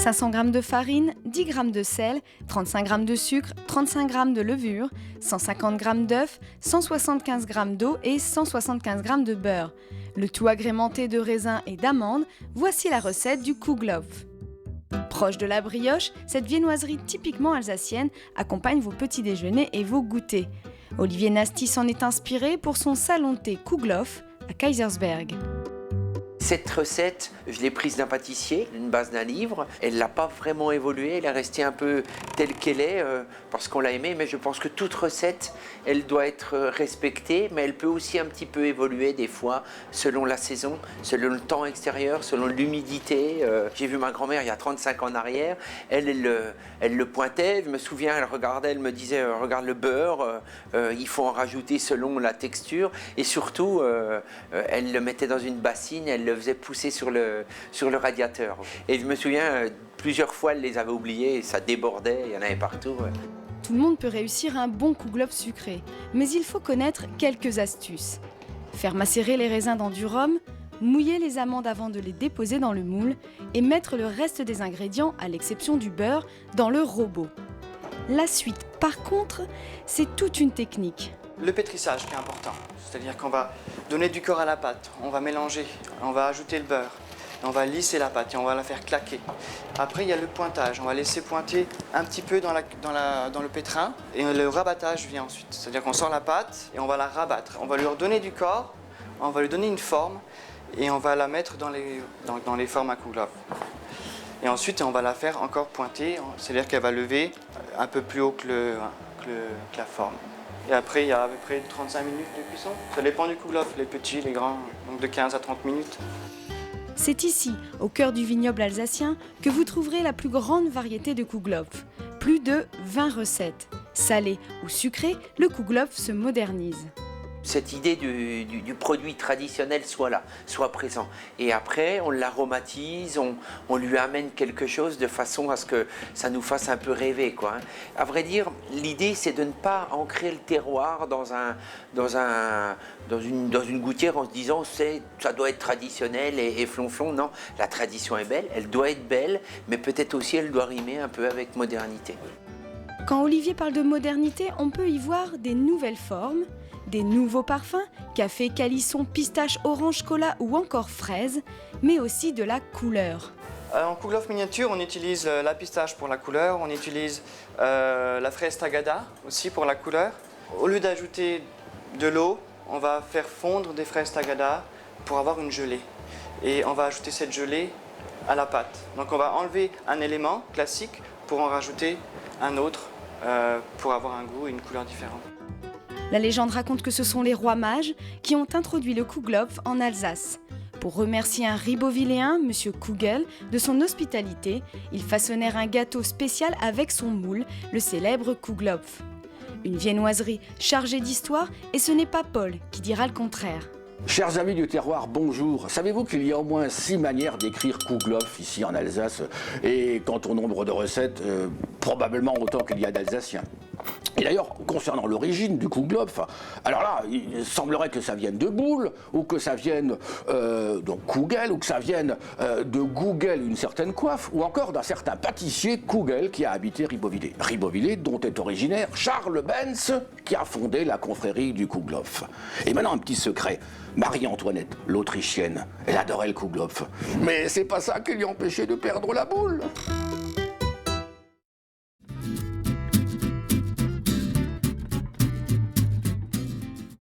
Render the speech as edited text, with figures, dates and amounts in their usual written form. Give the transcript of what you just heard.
500 g de farine, 10 g de sel, 35 g de sucre, 35 g de levure, 150 g d'œufs, 175 g d'eau et 175 g de beurre. Le tout agrémenté de raisins et d'amandes, voici la recette du Kouglof. Proche de la brioche, cette viennoiserie typiquement alsacienne accompagne vos petits déjeuners et vos goûters. Olivier Nasty s'en est inspiré pour son salon de thé Kouglof à Kaysersberg. Cette recette, je l'ai prise d'un pâtissier, d'une base d'un livre. Elle n'a pas vraiment évolué, elle est restée un peu telle qu'elle est parce qu'on l'a aimée. Mais je pense que toute recette, elle doit être respectée, mais elle peut aussi un petit peu évoluer des fois selon la saison, selon le temps extérieur, selon l'humidité. J'ai vu ma grand-mère il y a 35 ans en arrière, elle le pointait. Je me souviens, elle regardait, elle me disait regarde le beurre, il faut en rajouter selon la texture. Et surtout, elle le mettait dans une bassine, elle le faisait pousser sur le radiateur. Et je me souviens, plusieurs fois, elle les avait oubliés et ça débordait, il y en avait partout. Tout le monde peut réussir un bon Kouglof sucré, mais il faut connaître quelques astuces. Faire macérer les raisins dans du rhum, mouiller les amandes avant de les déposer dans le moule et mettre le reste des ingrédients, à l'exception du beurre, dans le robot. La suite, par contre, c'est toute une technique. Le pétrissage qui est important, c'est-à-dire qu'on va donner du corps à la pâte, on va mélanger, on va ajouter le beurre, on va lisser la pâte et on va la faire claquer. Après il y a le pointage, on va laisser pointer un petit peu dans le pétrin et le rabattage vient ensuite. C'est-à-dire qu'on sort la pâte et on va la rabattre, on va lui redonner du corps, on va lui donner une forme et on va la mettre dans les formes à Kouglof. Et ensuite on va la faire encore pointer, c'est-à-dire qu'elle va lever un peu plus haut que la forme. Et après, il y a à peu près 35 minutes de cuisson. Ça dépend du Kouglof, les petits, les grands, donc de 15 à 30 minutes. C'est ici, au cœur du vignoble alsacien, que vous trouverez la plus grande variété de Kouglof. Plus de 20 recettes. Salé ou sucré, le Kouglof se modernise. Cette idée du produit traditionnel soit là, soit présent. Et après, on l'aromatise, on lui amène quelque chose de façon à ce que ça nous fasse un peu rêver, quoi. À vrai dire, l'idée, c'est de ne pas ancrer le terroir dans une gouttière en se disant ça doit être traditionnel et flonflon. Non, la tradition est belle, elle doit être belle, mais peut-être aussi elle doit rimer un peu avec modernité. Quand Olivier parle de modernité, on peut y voir des nouvelles formes, des nouveaux parfums, café, calisson, pistache, orange, cola ou encore fraise, mais aussi de la couleur. En Kouglof miniature, on utilise la pistache pour la couleur, on utilise la fraise tagada aussi pour la couleur. Au lieu d'ajouter de l'eau, on va faire fondre des fraises tagada pour avoir une gelée. Et on va ajouter cette gelée à la pâte. Donc on va enlever un élément classique pour en rajouter un autre pour avoir un goût et une couleur différente. La légende raconte que ce sont les rois mages qui ont introduit le Kouglof en Alsace. Pour remercier un Ribeauvilléen, M. Kugel, de son hospitalité, ils façonnèrent un gâteau spécial avec son moule, le célèbre Kouglof. Une viennoiserie chargée d'histoire, et ce n'est pas Paul qui dira le contraire. Chers amis du terroir, bonjour. Savez-vous qu'il y a au moins 6 manières d'écrire Kouglof ici en Alsace? Et quant au nombre de recettes, probablement autant qu'il y a d'Alsaciens. Et d'ailleurs, concernant l'origine du Kouglof, alors là, il semblerait que ça vienne de boule, ou que ça vienne donc Kugel, ou que ça vienne de Google, une certaine coiffe, ou encore d'un certain pâtissier Kugel qui a habité Ribeauvillé. Ribeauvillé dont est originaire Charles Benz, qui a fondé la confrérie du Kouglof. Et maintenant, un petit secret. Marie-Antoinette, l'Autrichienne, elle adorait le Kouglof. Mais c'est pas ça qui lui empêchait de perdre la boule.